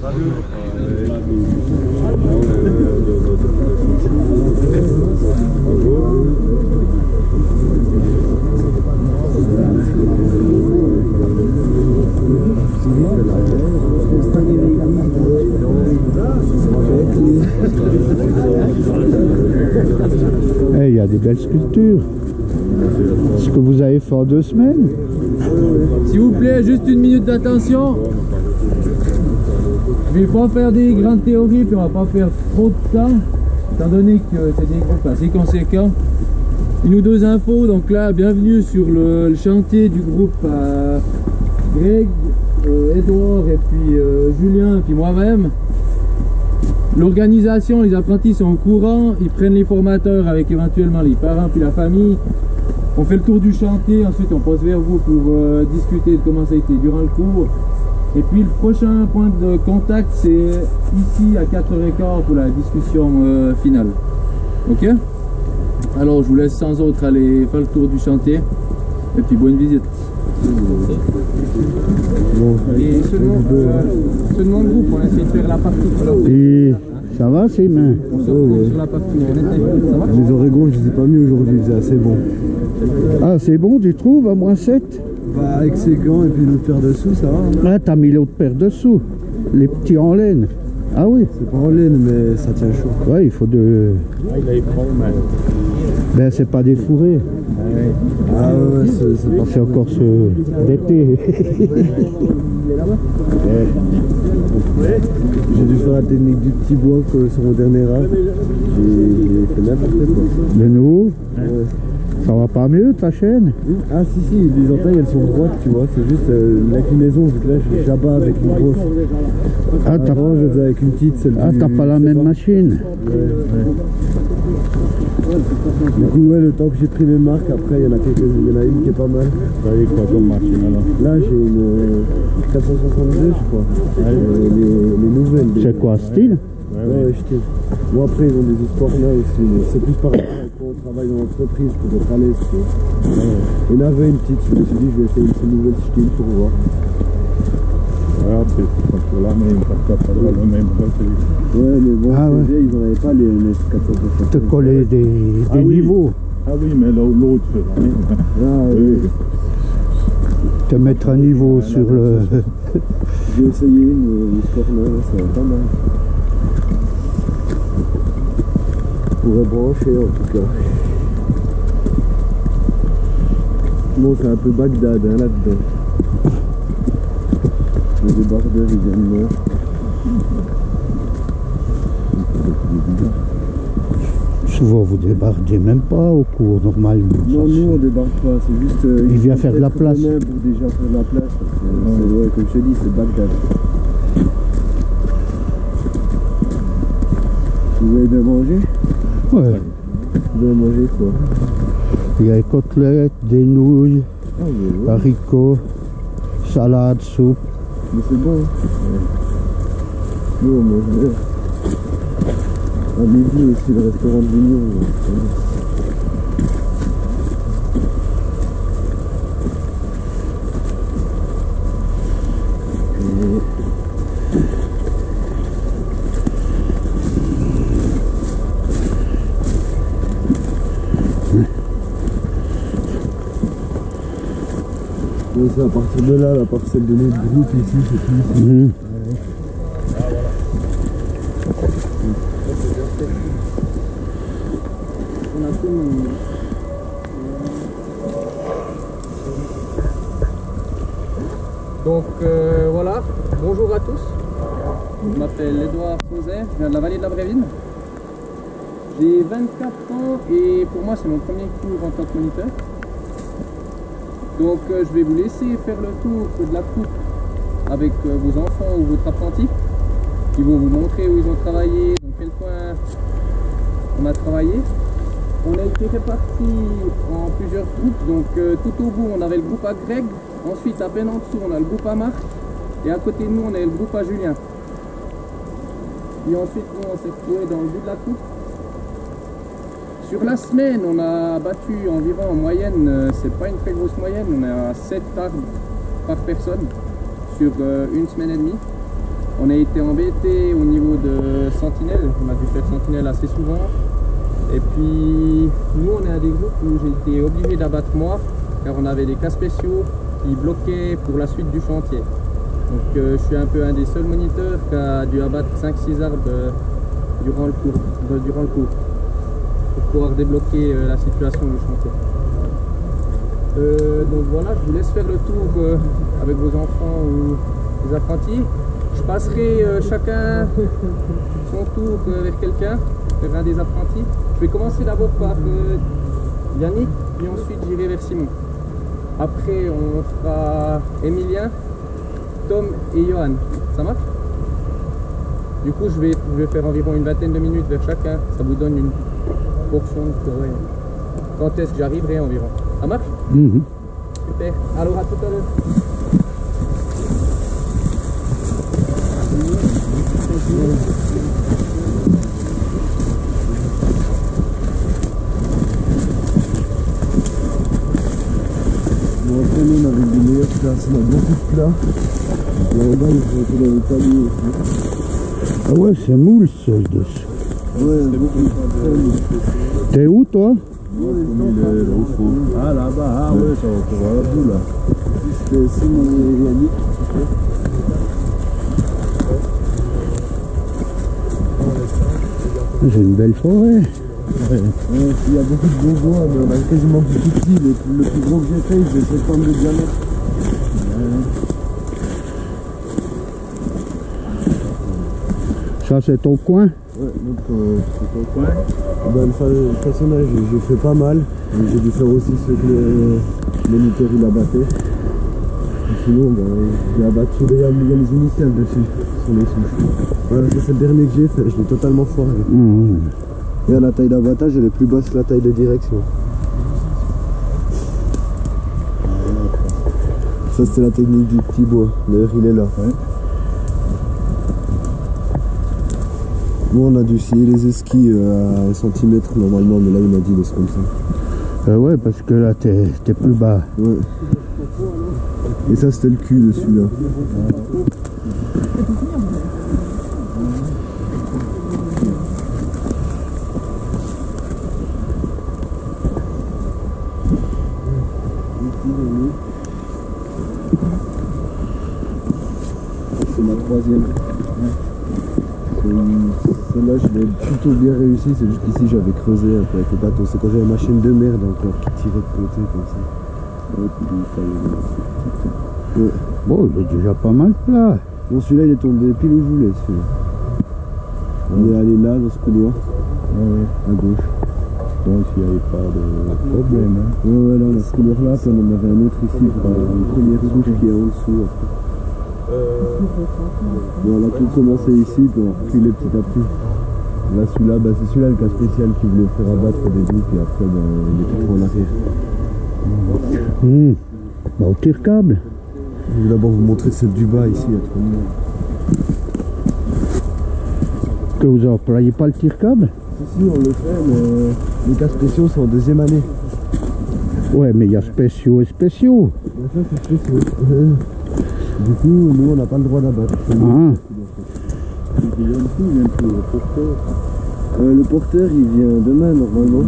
Il y a des belles sculptures. Ce que vous avez fait en 2 semaines. S'il vous plaît, juste une minute d'attention. Je vais pas faire des grandes théories, puis on va pas faire trop de temps, étant donné que c'est des groupes assez conséquents. Une ou deux infos. Donc là, bienvenue sur le chantier du groupe Greg, Edouard et puis Julien et puis moi-même. L'organisation, les apprentis sont au courant, ils prennent les formateurs avec éventuellement les parents puis la famille. On fait le tour du chantier, ensuite on passe vers vous pour discuter de comment ça a été durant le cours. Et puis le prochain point de contact, c'est ici à 4h15 pour la discussion finale. Ok? Alors je vous laisse sans autre aller faire le tour du chantier. Et puis bonne visite. Bon, et seulement le groupe, on essaie de faire la partie. Et ça va ces mains? On se retrouve sur la partie, on essaie. Ça va? les origons, je les ai pas mis aujourd'hui, c'est assez bon. Ah c'est bon tu trouves à -7? Bah, avec ses gants et puis l'autre paire dessous, ça va. Ah t'as mis l'autre paire dessous. Les petits en laine. Ah oui. C'est pas en laine, mais ça tient chaud. Ouais il faut de... Ben c'est pas des fourrés. Ah ouais, c'est pas C'est encore ce d'été. J'ai dû faire la technique du petit bois sur mon dernier rap. J'ai fait n'importe quoi. De nouveau? Ouais. Ça va pas mieux ta chaîne? Ah si, les entailles elles sont droites, tu vois, c'est juste l'inclinaison, vu que là je j'abats avec une grosse. Ah t'as Avant je faisais avec une petite, celle pas la même machine? Du coup ouais, le temps que j'ai pris mes marques, après il y en a une qui est pas mal. Vous avez quoi comme machine alors? Là j'ai une 462 je crois, les nouvelles. C'est quoi, style? Ouais, je t'ai. Bon après ils ont des histoires là aussi, mais c'est plus par rapport à quand on travaille dans l'entreprise pour être à l'aise. Il y en avait une petite, je me suis dit je vais essayer une nouvelle style pour voir. Ouais, c'est pour la même, parce que ça doit le même. Ouais mais bon, ils n'en avaient pas les 460. Te coller des niveaux. Ah oui, mais l'autre fait la même. Ah, oui. Te mettre un niveau sur le... J'ai essayé une corner, ça va pas mal. Pourrait brancher en tout cas. Bon, c'est un peu Bagdad hein, là-dedans. Les débardeurs ils viennent là. Souvent vous débardez même pas au cours normalement. Non, nous on débarque pas, c'est juste... il vient faire de la place. Pour déjà faire de la place, parce que ouais, comme je te dis, c'est Bagdad. Vous avez bien mangé? Ouais. Bien mangé quoi? Il y a des côtelettes, des nouilles, Ah, ouais. haricots, salade, soupe. Mais c'est bon. Nous on mange bien. À midi aussi, le restaurant de l'Union. Bon, c'est à partir de là, la parcelle de notre groupe ici, c'est tout ici. Mmh. Donc voilà, bonjour à tous. Je m'appelle Edouard Sauzet, je viens de la vallée de la Brévine. J'ai 24 ans et pour moi c'est mon premier cours en tant que moniteur. Donc je vais vous laisser faire le tour de la coupe avec vos enfants ou votre apprenti. Ils vont vous montrer où ils ont travaillé, dans quel coin on a travaillé. On a été répartis en plusieurs groupes, donc tout au bout on avait le groupe à Greg, ensuite à peine en dessous on a le groupe à Marc, et à côté de nous on a le groupe à Julien. Et ensuite nous on s'est retrouvés dans le bout de la coupe. Sur la semaine on a battu environ en moyenne, c'est pas une très grosse moyenne, on est à 7 arbres par personne sur une semaine et demie. On a été embêté au niveau de sentinelle, on a dû faire sentinelle assez souvent. Et puis nous on est à des groupes où j'ai été obligé d'abattre moi, car on avait des cas spéciaux qui bloquaient pour la suite du chantier. Donc je suis un peu un des seuls moniteurs qui a dû abattre 5-6 arbres durant le cours, pour pouvoir débloquer la situation du chantier. Donc voilà, je vous laisse faire le tour avec vos enfants ou les apprentis. Je passerai chacun son tour vers quelqu'un, vers un des apprentis. Je vais commencer d'abord par Yannick, puis ensuite j'irai vers Simon. Après on fera Emilien, Tom et Johan. Ça marche? Du coup je vais faire environ une vingtaine de minutes vers chacun. Ça vous donne une portion de quand est-ce que j'arriverai environ. Ça marche? Super. Alors à tout à l'heure. Bon, après nous on avait des meilleures places, on a beaucoup de plats. Là-bas ils sont dans le palier aussi. Ah ouais, c'est moule ce dessus. Ouais, beaucoup de plats. T'es où toi? Ah là-bas, ah ouais, ça va voir la boule là. C'était Simon et Yannick. J'ai une belle forêt. Il y a beaucoup de gros bois, mais on a quasiment plus petit. Le plus gros que j'ai fait, il faisait 7 ans de diamètre. Ça c'est ton coin? Ouais, donc c'est ton coin. Ben, le façonnage, j'ai fait pas mal. J'ai dû faire aussi ce que les moniteurs il abattaient. Sinon, ben, j'ai abattu, il y a les initiales dessus, sur les souches. Voilà, c'est le dernier que j'ai fait, je l'ai totalement foiré. Et à la taille d'abattage, elle est plus basse que la taille de direction. Ça c'était la technique du petit bois, d'ailleurs il est là. Ouais. Bon, on a dû scier les esquis à 1 cm normalement, mais là il m'a dit laisse comme ça. Ouais, parce que là t'es plus bas. Ouais. Et ça c'était le cul de celui-là. C'est ma troisième. Celle-là je l'ai plutôt bien réussi, c'est juste qu'ici j'avais creusé un peu avec le bâton. C'est quand j'avais ma chaîne de merde encore qui tirait de côté comme ça. Ouais. Bon, il est déjà pas mal plat. Bon, celui-là il est tombé pile où je voulais, celui-là. On est allé là dans ce couloir, à gauche. Bon, s'il n'y avait pas de problème. Hein. Ouais, là, dans ce couloir-là, puis on en avait un autre ici, une première souche qui est en dessous. Bon, on a tout commencé ici, puis on a reculé petit à petit. Là, celui-là, bah, c'est celui-là le cas spécial qui voulait faire abattre au début, puis après, bah, il est tout en arrière. Bah, au tire-câble. Je vais d'abord vous montrer celle du bas ici, il y a trop de monde. Que vous employez pas le tire-câble? Si, on le fait, mais les cas spéciaux sont en deuxième année. Ouais, mais il y a spéciaux et spéciaux. Ça, c'est spéciaux. Du coup, nous, on n'a pas le droit d'abattre. Le porteur, il vient demain, normalement.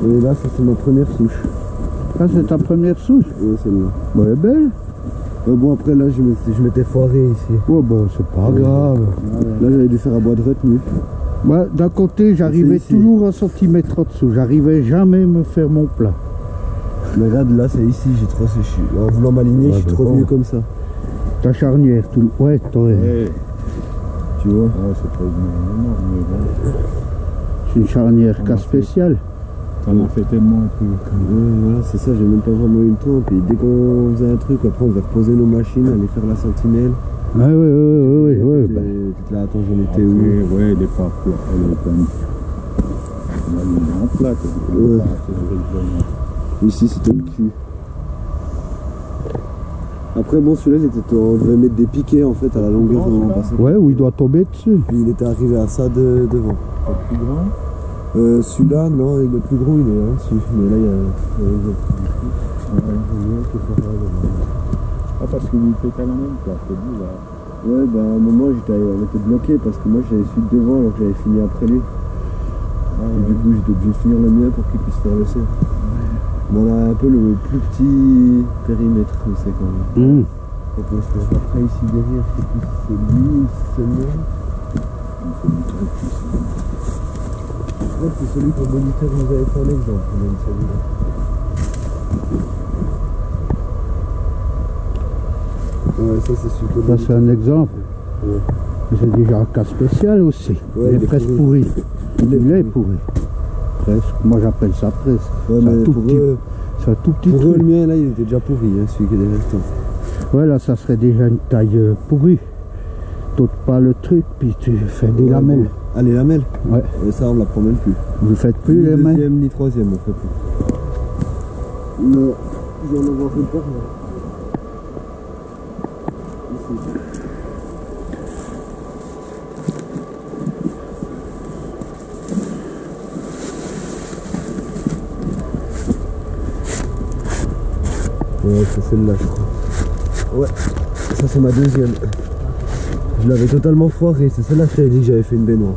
Et là, ça, c'est ma première souche. Ça, c'est ta première souche? Ouais, celle-là. Bah, elle est belle. Bon, après, là, je m'étais foiré ici. Ouais, bon, c'est pas grave. Là, j'avais dû faire à bois de retenue. Bah, d'un côté, j'arrivais toujours 1 centimètre en dessous. J'arrivais jamais à me faire mon plat. Mais regarde, là, c'est ici, j'ai trop séché. En voulant m'aligner, je suis trop venu comme ça. Ta charnière, tout. Ouais, t'aurais. Tu vois? C'est pas énorme, mais bon. C'est une charnière cas spéciale. T'en as fait tellement que. Voilà, c'est ça, j'ai même pas vraiment eu le temps. Puis dès qu'on faisait un truc, après on devait reposer nos machines, aller faire la sentinelle. Ouais. T'étais là, attends, j'en étais où? Ouais, les parcours, elle est comme. On a mis en plaque. Ouais. Ici c'était le cul. Après bon, celui-là on devait mettre des piquets en fait à la longueur où on passait. Ouais, où il doit tomber dessus. Puis il était arrivé à ça devant. C'est plus grand. Celui-là, non, il est plus gros, il est en dessus. Mais là il y a Ah, parce que vous faites à la même place, c'est vous là. Ouais, bah à un moment on était bloqué parce que moi j'avais suivi devant alors que j'avais fini après lui. Et du coup j'étais obligé de finir le mien pour qu'il puisse faire le sien. Mais on a un peu le plus petit périmètre, c'est quand même. Après ici derrière, je sais plus si c'est lui ou si c'est moi. Je crois que c'est celui que le moniteur nous avait fait en exemple, même celui-là. Ouais, ça c'est super. Ça c'est un exemple. Ouais. C'est déjà un cas spécial aussi. Ouais, il est presque pourri. Il est pourri. Presque. Moi j'appelle ça presque. Ouais, c'est mais un tout pour petit, eux, c'est un tout petit pour eux, truc. le mien là il était déjà pourri, hein, celui qui est derrière toi. Ouais, là ça serait déjà une taille pourrie. T'ôtes pas le truc, puis tu fais des lamelles. Bon. Ah, les lamelles? Ouais. Et ça on la prend même plus. Vous faites plus Ni les mains? deuxième ni troisième on fait plus. Non, je vais en avoir une part là. Ici. Ouais, c'est celle-là je crois. Ouais, ça c'est ma deuxième. Je l'avais totalement foiré, c'est celle-là que je t'avais dit que j'avais fait une baignoire.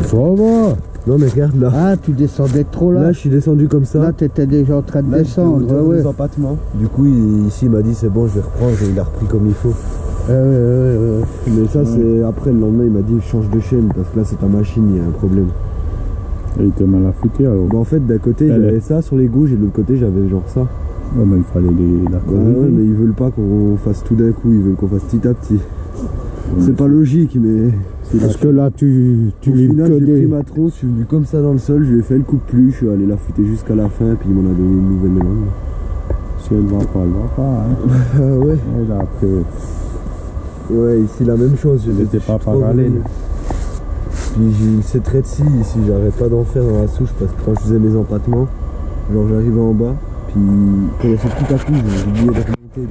Ça va. Non mais regarde là. Ah, tu descendais trop là. Là je suis descendu comme ça. Là t'étais déjà en train de Là, descendre. j'étais au Ouais, des ouais. empattements. Du coup ici il m'a dit c'est bon je vais reprendre et il a repris comme il faut. Ouais. Mais ça c'est après le lendemain il m'a dit change de chaîne parce que là c'est ta machine, il y a un problème. Et il était mal affûté alors. Bah en fait d'un côté j'avais ça sur les gouges et de l'autre côté j'avais genre ça. Ouais, mais il fallait la corriger. Ouais mais ils veulent pas qu'on fasse tout d'un coup, ils veulent qu'on fasse petit à petit. C'est pas logique mais... Parce que là tu Au limes final que j'ai pris des... ma tronche, je suis venu comme ça dans le sol, je lui ai fait le coup de plus, je suis allé la fouetter jusqu'à la fin puis il m'en a donné une nouvelle le lendemain. Si elle va pas, elle va pas. Hein. Ah ouais. Et là, après, Ouais ici la même chose, je n'était pas parallèle. Puis j'ai ces traits-ci, ici j'arrête pas d'en faire dans la souche parce que quand je faisais mes empattements, genre j'arrivais en bas, puis quand il y a ce petit tapis, j'ai oublié de remonter.